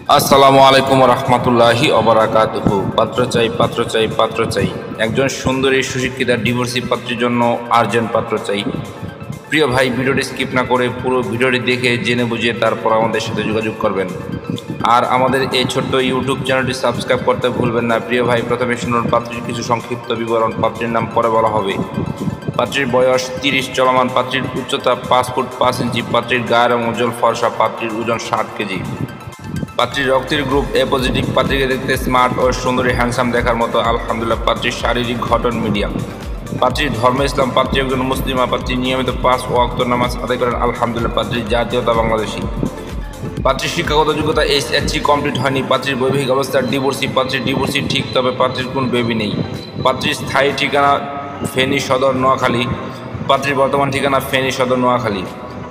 আসসালামু আলাইকুম রহমতুল্লাহি অবরাকাতুহু। পাত্র চাই, পাত্র চাই, পাত্র চাই। একজন সুন্দরী সুশিক্ষিতা ডিভোর্সি পাত্রের জন্য আর্জেন্ট পাত্র চাই। প্রিয় ভাই, ভিডিওটি স্কিপ না করে পুরো ভিডিওটি দেখে জেনে বুঝিয়ে তারপর আমাদের সাথে যোগাযোগ করবেন। আর আমাদের এই ছোট্ট ইউটিউব চ্যানেলটি সাবস্ক্রাইব করতে ভুলবেন না। প্রিয় ভাই, প্রথমে শুনুন পাত্রীর কিছু সংক্ষিপ্ত বিবরণ। পাত্রীর নাম পরে বলা হবে। পাত্রীর বয়স 30 চলমান। পাত্রীর উচ্চতা 5 ফুট 5 ইঞ্চি। পাত্রীর গায়ের রং উজ্জ্বল ফর্সা। পাত্রীর ওজন 60 কেজি। পাত্রীর রক্তের গ্রুপ এ পজিটিভ। পাত্রীকে দেখতে স্মার্ট ও সুন্দরী হ্যান্ডসাম দেখার মতো আলহামদুলিল্লাহ। পাত্রীর শারীরিক গঠন মিডিয়াম। পাত্রীর ধর্ম ইসলাম। পাত্রী একজন মুসলিমা। পাত্রী নিয়মিত 5 ওয়াক্ত নামাজ আদায় করেন আলহামদুলিল্লাহ। পাত্রীর জাতীয়তা বাংলাদেশি। পাত্রীর শিক্ষাগত যোগ্যতা এইচএসসি কমপ্লিট হয়নি। পাত্রীর বৈবাহিক অবস্থা ডিভোর্সি। পাত্রীর ডিভোর্সি ঠিক, তবে পাত্রীর কোনো বেবি নেই। পাত্রীর স্থায়ী ঠিকানা ফেনী সদর নোয়াখালী। পাত্রীর বর্তমান ঠিকানা ফেনী সদর নোয়াখালী।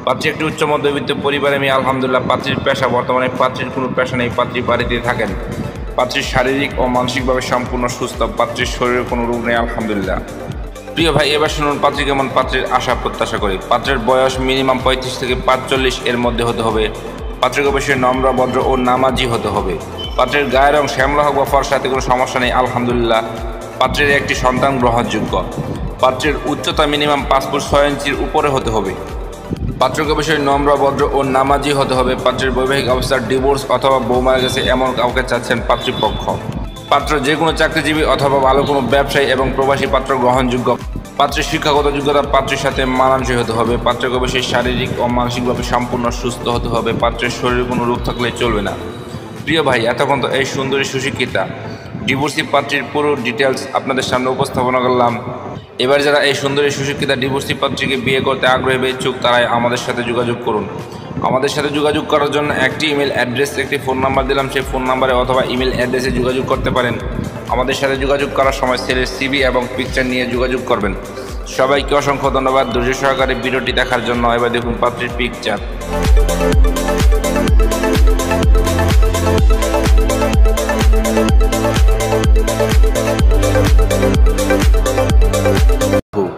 পাত্রী একটি উচ্চ মধ্যবিত্ত পরিবারে মেয়ে আলহামদুলিল্লাহ। পাত্রীর পেশা বর্তমানে পাত্রীর কোনো পেশা নেই। পাত্রী বাড়িতে থাকেন। পাত্রীর শারীরিক ও মানসিকভাবে সম্পূর্ণ সুস্থ। পাত্রীর শরীরে কোনো রোগ নেই আলহামদুলিল্লাহ। প্রিয় ভাই, এবার শুনুন পাত্রী কেমন। পাত্রীর আশা প্রত্যাশা করি পাত্রের বয়স মিনিমাম 35 থেকে 45 এর মধ্যে হতে হবে। পাত্রীকে অবশ্যই নম্র, ভদ্র ও নামাজি হতে হবে। পাত্রের গায়ের রং শ্যামলা হোক বা ফর্সাতে কোনো সমস্যা নেই আলহামদুলিল্লাহ। পাত্রের একটি সন্তান গ্রহণযোগ্য। পাত্রের উচ্চতা মিনিমাম 5 ফুট 6 ইঞ্চির উপরে হতে হবে। পাত্রকে অবশ্যই নম্র, ভদ্র ও নামাজি হতে হবে। পাত্রের বৈবাহিক অবস্থার ডিভোর্স অথবা বউ মারা গেছে এমন কাউকে চাচ্ছেন পাত্রীপক্ষ। পাত্র যে কোনো চাকরিজীবী অথবা ভালো কোনো ব্যবসায়ী এবং প্রবাসী পাত্র গ্রহণযোগ্য। পাত্রের শিক্ষাগত যোগ্যতা পাত্রের সাথে মানানসই হতে হবে। পাত্রকে অবশ্যই শারীরিক ও মানসিকভাবে সম্পূর্ণ সুস্থ হতে হবে। পাত্রের শরীরে কোনো রোগ থাকলে চলবে না। প্রিয় ভাই, এতক্ষণ তো এই সুন্দরী সুশিক্ষিতা ডিভোর্সি পাত্রীর পুরো ডিটেলস আপনাদের সামনে উপস্থাপনা করলাম। এবার যারা এই সুন্দরী সুশিক্ষিতা ডিভোর্সি পাত্রীকে বিয়ে করতে আগ্রহী বা ইচ্ছুক, তারাই আমাদের সাথে যোগাযোগ করুন। আমাদের সাথে যোগাযোগ করার জন্য একটি ইমেল অ্যাড্রেস, একটি ফোন নাম্বার দিলাম। সেই ফোন নাম্বারে অথবা ইমেল অ্যাড্রেসে যোগাযোগ করতে পারেন। আমাদের সাথে যোগাযোগ করার সময় ছেলের সিভি এবং পিকচার নিয়ে যোগাযোগ করবেন। সবাইকে অসংখ্য ধন্যবাদ ধৈর্য সহকারে ভিডিওটি দেখার জন্য। এবার দেখুন পাত্রীর পিকচার।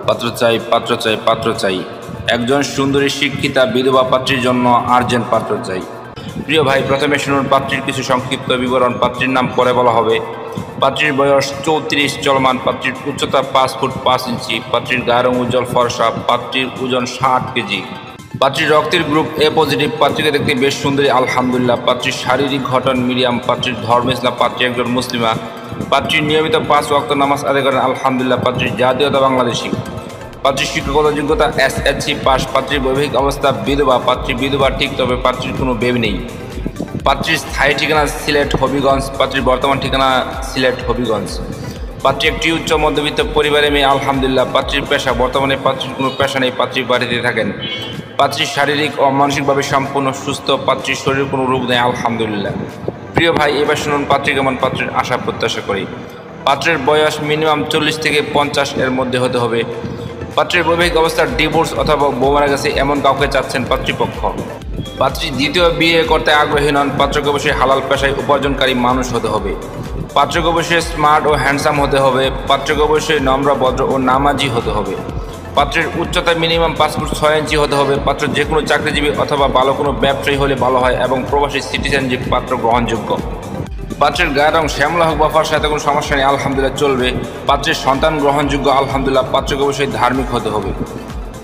পাত্র চাই, পাত্র চাই, পাত্র চাই। একজন সুন্দরী শিক্ষিতা বিধবা পাত্রীর জন্য আর্জেন্ট পাত্র চাই। প্রিয় ভাই, প্রথমে শুনুন পাত্রীর কিছু সংক্ষিপ্ত বিবরণ। পাত্রীর নাম পরে বলা হবে। পাত্রীর বয়স 34 চলমান। পাত্রীর উচ্চতা 5 ফুট 5 ইঞ্চি। পাত্রীর গায়ের রং উজ্জ্বল ফর্সা। পাত্রীর ওজন 60 কেজি। পাত্রীর রক্তের গ্রুপ এ পজিটিভ। পাত্রীকে দেখতে বেশ সুন্দরী আলহামদুলিল্লাহ। পাত্রীর শারীরিক গঠন মিডিয়াম। পাত্রীর ধর্ম ইসলাম। পাত্রী একজন মুসলিমা। পাত্রীর নিয়মিত 5 ওয়াক্ত নামাজ আদায় করেন আলহামদুলিল্লাহ। পাত্রীর জাতীয়তা বাংলাদেশি। পাত্রীর শিক্ষাগত যোগ্যতা এসএসসি পাস। পাত্রীর বৈবাহিক অবস্থা বিধবা। পাত্রী বিধবা ঠিক, তবে পাত্রীর কোনো বেবি নেই। পাত্রীর স্থায়ী ঠিকানা সিলেট হবিগঞ্জ। পাত্রীর বর্তমান ঠিকানা সিলেট হবিগঞ্জ। পাত্রী একটি উচ্চ মধ্যবিত্ত পরিবারে মেয়ে আলহামদুলিল্লাহ। পাত্রীর পেশা বর্তমানে পাত্রীর কোনো পেশা নেই। পাত্রী বাড়িতে থাকেন। পাত্রীর শারীরিক ও মানসিকভাবে সম্পূর্ণ সুস্থ। পাত্রীর শরীরে কোনো রোগ নেই আলহামদুলিল্লাহ। প্রিয় ভাই, এবার শুনুন পাত্রী কেমন। পাত্রীর আশা প্রত্যাশা করি পাত্রের বয়স মিনিমাম 40 থেকে 50 এর মধ্যে হতে হবে। পাত্রের বৈবাহিক অবস্থার ডিভোর্স অথবা বউ মারা গেছে এমন কাউকে চাচ্ছেন পাত্রীপক্ষ। পাত্রী দ্বিতীয় বিয়ে করতে আগ্রহী নন। পাত্রকে অবশ্যই হালাল পেশায় উপার্জনকারী মানুষ হতে হবে। পাত্রকে অবশ্যই স্মার্ট ও হ্যান্ডসাম হতে হবে। পাত্রকে অবশ্যই নম্র, ভদ্র ও নামাজি হতে হবে। পাত্রের উচ্চতা মিনিমাম 5 ফুট 6 ইঞ্চি হতে হবে। পাত্র যে কোনো চাকরিজীবী অথবা ভালো কোনো ব্যবসায়ী হলে ভালো হয় এবং প্রবাসী সিটিজেনশিপ পাত্র গ্রহণযোগ্য। পাত্রের গায়ের রং শ্যামলা হোক বা ফর্সা, সাথে কোনো সমস্যা নেই আলহামদুলিল্লাহ, চলবে। পাত্রের সন্তান গ্রহণযোগ্য আলহামদুলিল্লাহ। পাত্রকে অবশ্যই ধার্মিক হতে হবে।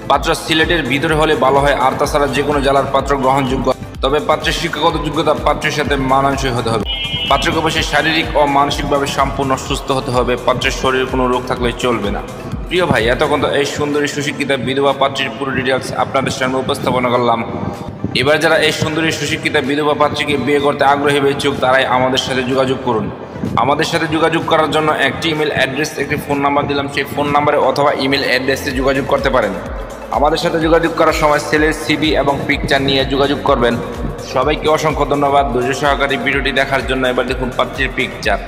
পাত্র সিলেটের ভিতরে হলে ভালো হয়, আর তাছাড়া যে কোনো জেলার পাত্র গ্রহণযোগ্য, তবে পাত্রের শিক্ষাগত যোগ্যতা পাত্রের সাথে মানানসই হতে হবে। পাত্রকে অবশ্যই শারীরিক ও মানসিকভাবে সম্পূর্ণ সুস্থ হতে হবে। পাত্রের শরীরে কোনো রোগ থাকলে চলবে না। প্রিয় ভাই, এতক্ষণ তো এই সুন্দরী সুশিক্ষিতা বিধবা পাত্রীর পুরো ডিটেলস আপনাদের সামনে উপস্থাপনা করলাম। এবার যারা এই সুন্দরী সুশিক্ষিতা বিধবা পাত্রীকে বিয়ে করতে আগ্রহী বা ইচ্ছুক, তারাই আমাদের সাথে যোগাযোগ করুন। আমাদের সাথে যোগাযোগ করার জন্য একটি ইমেল অ্যাড্রেস, একটি ফোন নাম্বার দিলাম। সেই ফোন নাম্বারে অথবা ইমেল অ্যাড্রেসে যোগাযোগ করতে পারেন। আমাদের সাথে যোগাযোগ করার সময় ছেলের সিভি এবং পিকচার নিয়ে যোগাযোগ করবেন। সবাইকে অসংখ্য ধন্যবাদ ধৈর্য সহকারে ভিডিওটি দেখার জন্য। এবার দেখুন পাত্রীর পিকচার।